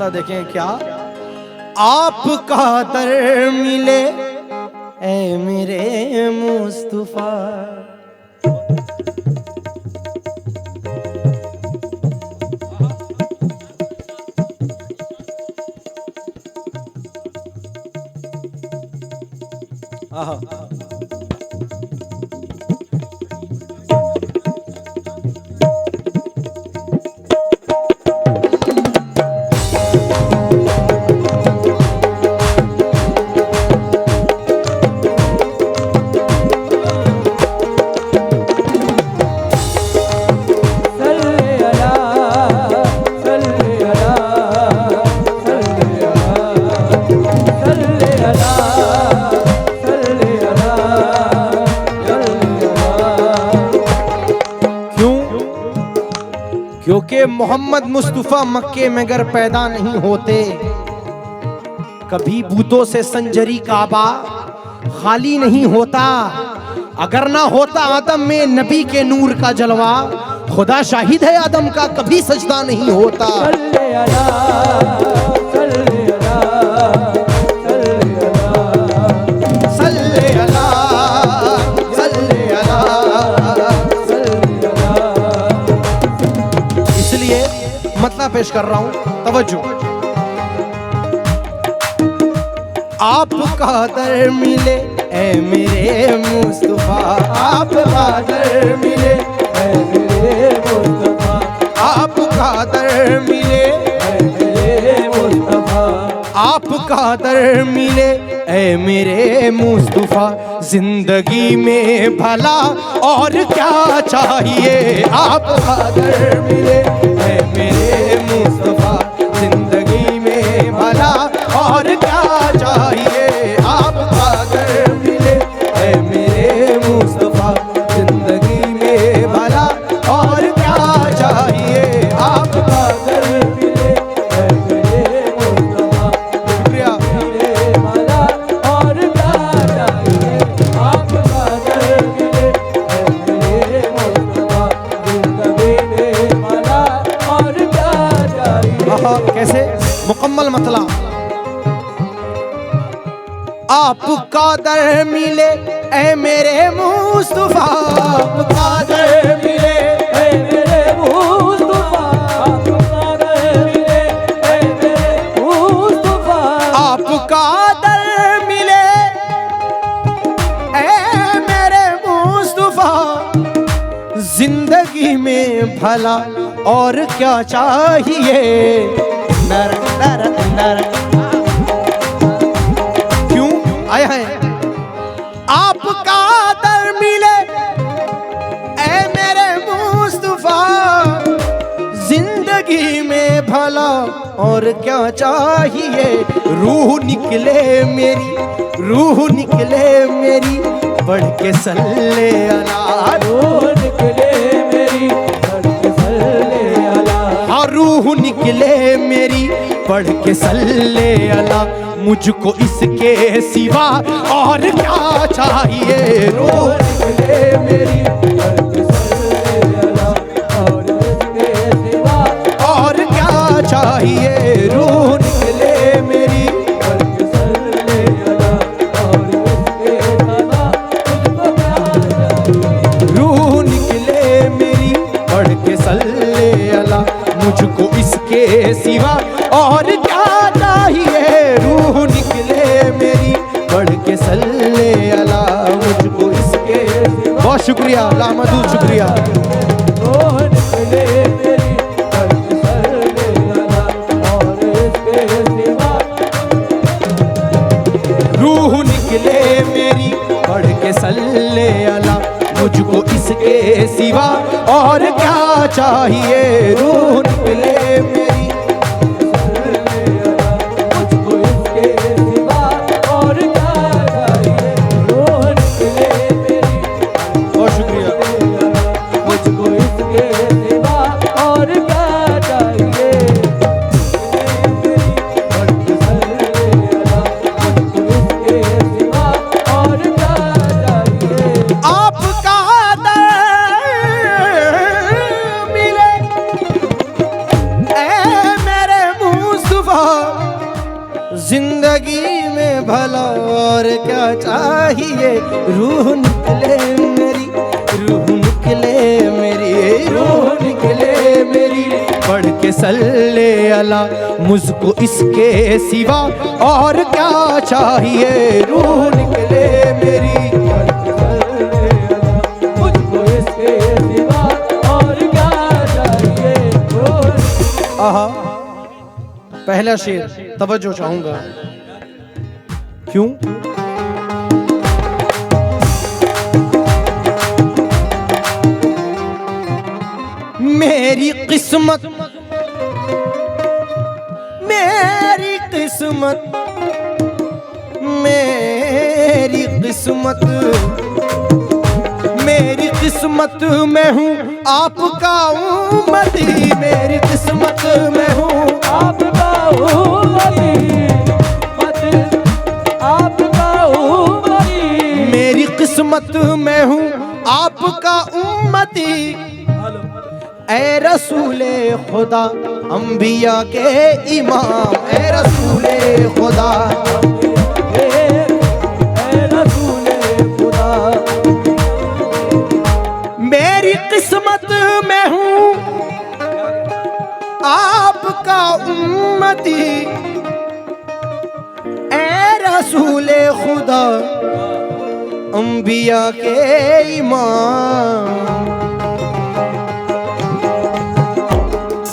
मतलब देखें क्या, आपका दर मिले ए मेरे मुस्तफा। आहा क्योंकि मोहम्मद मुस्तफ़ा मक्के में अगर पैदा नहीं होते, कभी बूतों से संजरी काबा खाली नहीं होता। अगर ना होता आदम में नबी के नूर का जलवा, खुदा शाहिद है आदम का कभी सजदा नहीं होता। इसलिए मतलब पेश कर रहा हूं, तवज्जो। आपका दर मिले ए मेरे मुस्तफा, आपका दर मिले ए मेरे मुस्तफा, आपका दर मिले ए मेरे मुस्तफा, आपका दर मिले ए मेरे मुस्तफा। जिंदगी में भला और क्या चाहिए, आपका दर मिले ए मेरे मुस्तफा। जिंदगी में भला और क्या चाहिए, आपका दर मिले ए मेरे मुस्तफा। जिंदगी में भला और क्या चाहिए, आपका दर मिले ए मेरे मुस्तफा। शुक्रिया। भला और क्या चाहिए, आपका दर मिले ए मेरे मुस्तफा। जिंदगी में भला और क्या चाहिए। कैसे मुकम्मल मतलब, आपका दर मिले ए मेरे मुस्तफा, आपका दर मिले ए मेरे मुस्तफा, आपका दर मिले ए मेरे मुस्तफा, आपका दर मिले ए मेरे मुस्तफा। जिंदगी में भला और क्या चाहिए। नर नर नर क्यों आया है, आपका दर मिले ए मेरे मुस्तफा। जिंदगी में भला और क्या चाहिए। रूह निकले मेरी, रूह निकले मेरी, बढ़ के सल्ले अला। रूह निकले मेरी, बढ़ के सल्ले अला। हाँ रूह निकले मेरी, बढ़ के सल्ले अला। मुझको इसके सिवा और क्या चाहिए। रूह निकले मेरी, बढ़ के सल्ले अला। और इसके सिवा और क्या चाहिए। रूह निकले मेरी, बढ़ के सल्ले अला। और इसके सिवा मुझको क्या चाहिए। रूह निकले मेरी, बढ़ के सल्ले अला। मुझको इसके सिवा और क्या चाहिए। रूह निकले मेरी, बढ़ के सल्ले अला। मुझको इसके सिवा। बहुत शुक्रिया लामदूद, शुक्रिया। रूह निकले मेरी, बढ़ के सल्ले अला। और इसके सिवा। रूह निकले मेरी, बढ़ के सल्ले अला। मुझको इसके सिवा और क्या चाहिए। रूह निकले मेरी, मुझको इसके सिवा और क्या चाहिए। रूह निकले मेरी, बहुत शुक्रिया। मुझको इसके सिवा और क्या चाहिए। आपका दर मिले जिंदगी में भला और क्या चाहिए, रूह निकले मेरी, रूह निकले मेरी, रूह निकले मेरी, पढ़ के सल्ले अला, मुझको इसके सिवा और क्या चाहिए, रूह निकले मेरी, मुझको इसके सिवा और क्या चाहिए। आहा, पहला शेर तवज्जो चाहूंगा। क्यों? मेरी किस्मत, मेरी किस्मत, मेरी किस्मत, मेरी किस्मत में हूँ आपका उम्मती, मेरी किस्मत में हूँ आपका उम्मती, आपका उम्मती, मेरी किस्मत में हूँ आपका उम्मती, ऐ रसूले खुदा अंबिया के इमाम, ऐ रसूले खुदा, ऐ रसूले खुदा, मेरी किस्मत में हूँ आपका उम्मती, ऐ रसूले खुदा अंबिया के इमाम,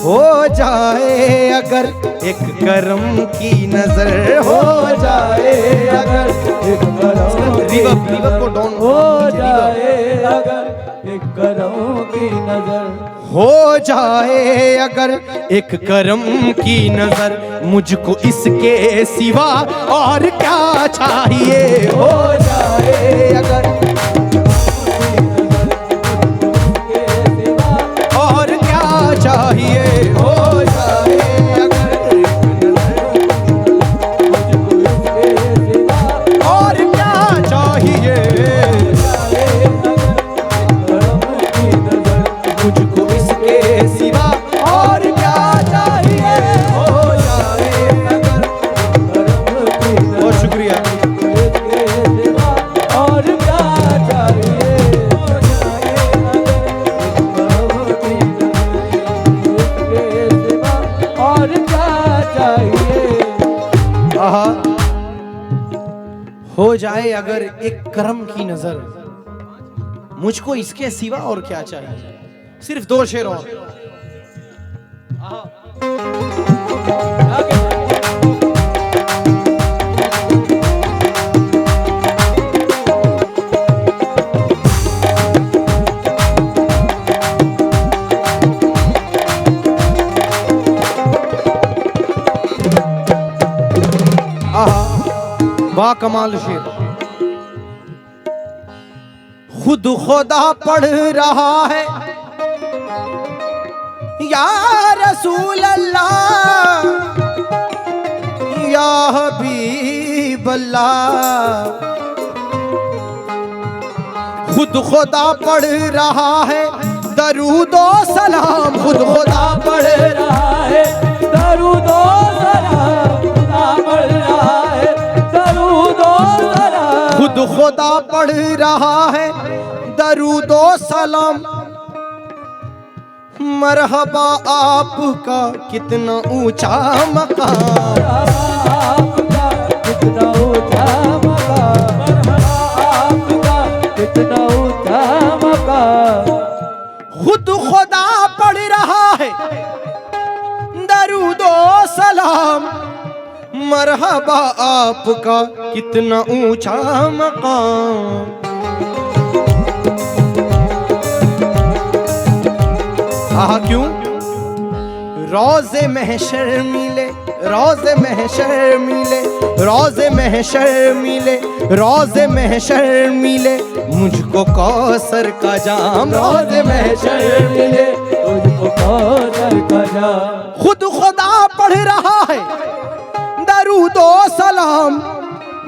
हो जाए अगर एक करम की नजर, हो जाए अगर एक करम रिवर्ब को डाउन, हो जाए अगर एक करम की नजर, हो जाए अगर एक करम की नजर, मुझको इसके सिवा और क्या चाहिए, हो जाए अगर और क्या चाहिए, हो जाए अगर और क्या चाहिए, मुझको इसके सिवा और क्या चाहिए, हो जाए अगर, बहुत शुक्रिया। और क्या चाहिए, और क्या चाहिए। आहा, हो जाए अगर एक करम की नजर, मुझको इसके सिवा और क्या चाहिए, सिर्फ दो शेर और। बा कमाल शेर। खुद खुदा पढ़ रहा है या रसूल अल्लाह या हबीब अल्लाह, खुद खुदा पढ़ रहा है दरूदो सलाम, खुद खुदा पढ़ रहा है दरूदो सलाम, खुदा पढ़ रहा है दरूदो सलाम, खुद खुदा पढ़ रहा है दरूदो सलाम, मरहबा आपका कितना ऊंचा मकाम, आपका कितना ऊंचा मकाम, आपका कितना ऊंचा मकाम, खुद खुदा पढ़ रहा है दरूदो सलाम, मरहबा आपका कितना ऊंचा मकाम। आहा, क्यों? रोज़े महशर मिले, रोज़े महशर मिले, रोज़े महशर मिले, रोज़े महशर मिले, मुझको कौसर का जाम, रोज़े महशर मिले, तुझको कौसर का जाम, खुद खुदा पढ़ रहा है दरूदो सलाम,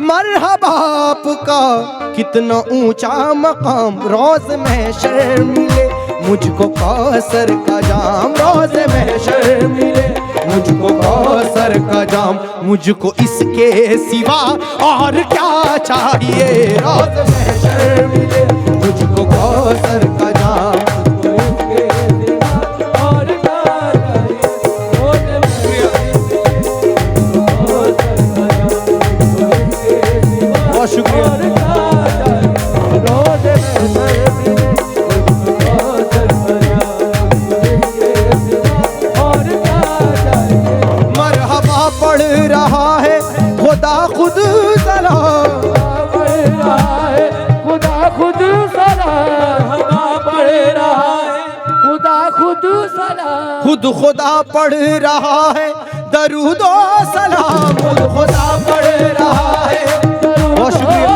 मरहबा आपका कितना ऊंचा मकाम, रोज़ महशर मिले, मुझको कौसर का जाम, रोज़ महशर मिले, मुझको कौसर का जाम, मुझको इसके सिवा और क्या चाहिए। रोज महशर मिले मुझको कौसर का जाम, बहुत शुक्रिया। मरहबा पढ़ रहा है खुदा खुद सलाम, खुदा खुद सलाम पढ़ रहा है, खुदा खुद सलाम, खुद खुदा पढ़ रहा है दरूद ओ सलाम, खुद खुदा पढ़ रहा है। बहुत शुक्रिया।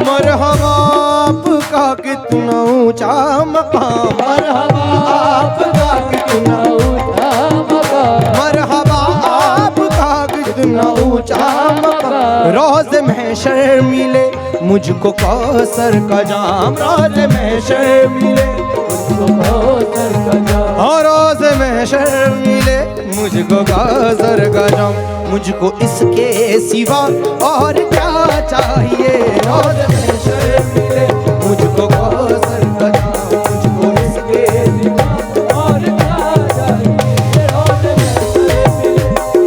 मरहबा आपका कितना ऊंचा मकाम, मरहबा आपका कितना ऊंचा मकाम, मरहबा आपका कितना ऊंचा मकाम। रोज़ महशर मिले मुझको कौसर का जाम, रोज़ महशर मिले मुझको कौसर का जाम, और रोज़ महशर मिले मुझको कौसर का जाम, मुझको इसके सिवा और क्या चाहिए। रोज़ महशर मिले मुझको कौसर का जाम, मुझको इसके सिवा और क्या चाहिए। रोज़ महशर मिले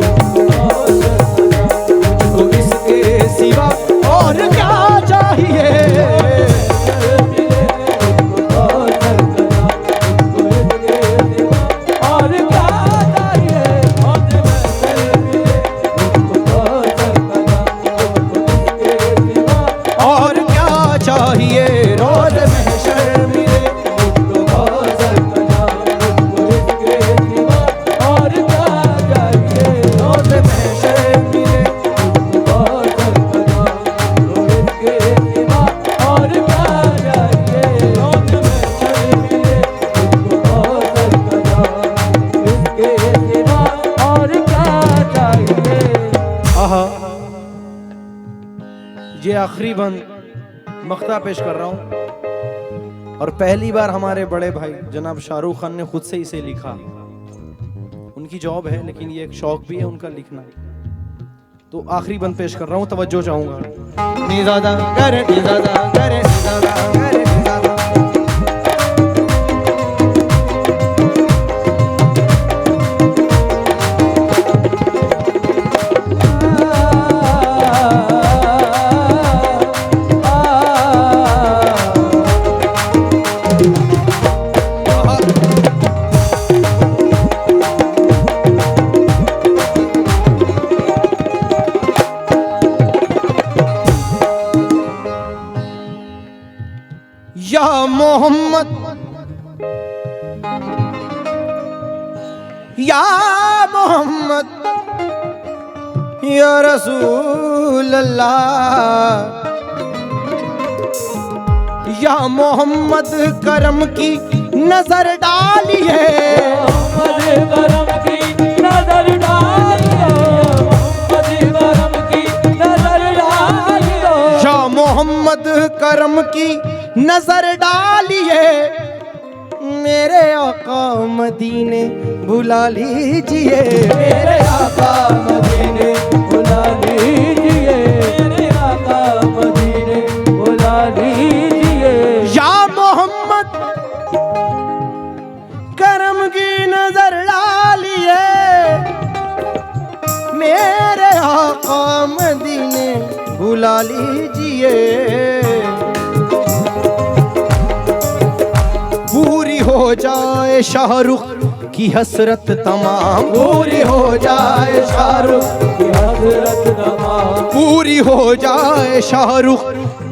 मुझको कौसर का जाम, मुझको इसके सिवा और क्या चाहिए। ये आखिरी बंद मख्ता पेश कर रहा हूं, और पहली बार हमारे बड़े भाई जनाब शाहरुख खान ने खुद से इसे लिखा। उनकी जॉब है लेकिन ये एक शौक भी है उनका लिखना। तो आखिरी बंद पेश कर रहा हूं, तवज्जो चाहूंगा। निज़ादा करे निज़ादा करे निज़ादा करे निज़ादा, या मोहम्मद या मोहम्मद या रसूल अल्लाह, या मोहम्मद करम की नजर डालिए, करम की नजर डालिए, करम की नजर डालिए, या मोहम्मद करम की नजर डालिए, मेरे आका मदीने बुला लीजिए, मेरे आका मदीने बुला लीजिए, मेरे आका मदीने बुला लीजिए, या मोहम्मद करम की नजर डालिए, मेरे आका मदीने बुला लीजिए। पूरी हो जाए शाहरुख की हसरत तमाम, पूरी हो जाए शाहरुख की हसरत तमाम, पूरी हो जाए शाहरुख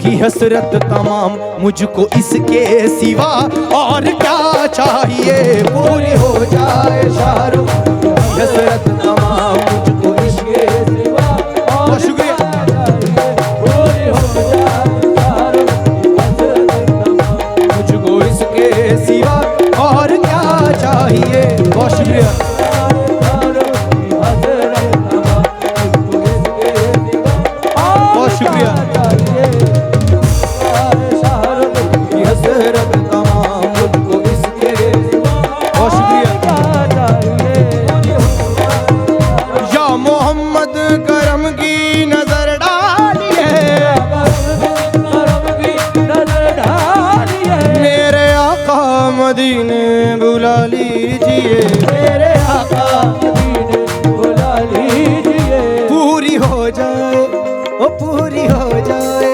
की हसरत तमाम, मुझको इसके सिवा और क्या चाहिए। पूरी हो जाए शाहरुख की हसरत तमाम, मुझको इसके सिवा और शुक्रिया। पूरी हो जाए शाहरुख की हसरत तमाम, मुझको इसके सिवा और क्या चाहिए। बहुत शुक्रिया। बहुत शुक्रिया। हसरत तमाम, मुझको इसके बहुत शुक्रिया। ओ पूरी हो जाए,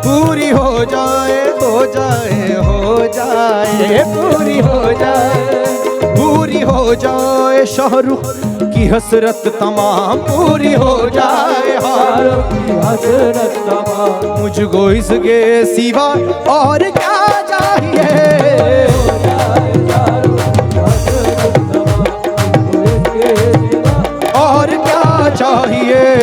पूरी हो जाए, हो जाए, हो जाए, पूरी हो जाए, पूरी हो जाए शाहरुख की हसरत तमाम पूरी हो जाए। शाहरुख की हसरत तमाम मुझको इसके सिवा और क्या चाहिए, और क्या चाहिए।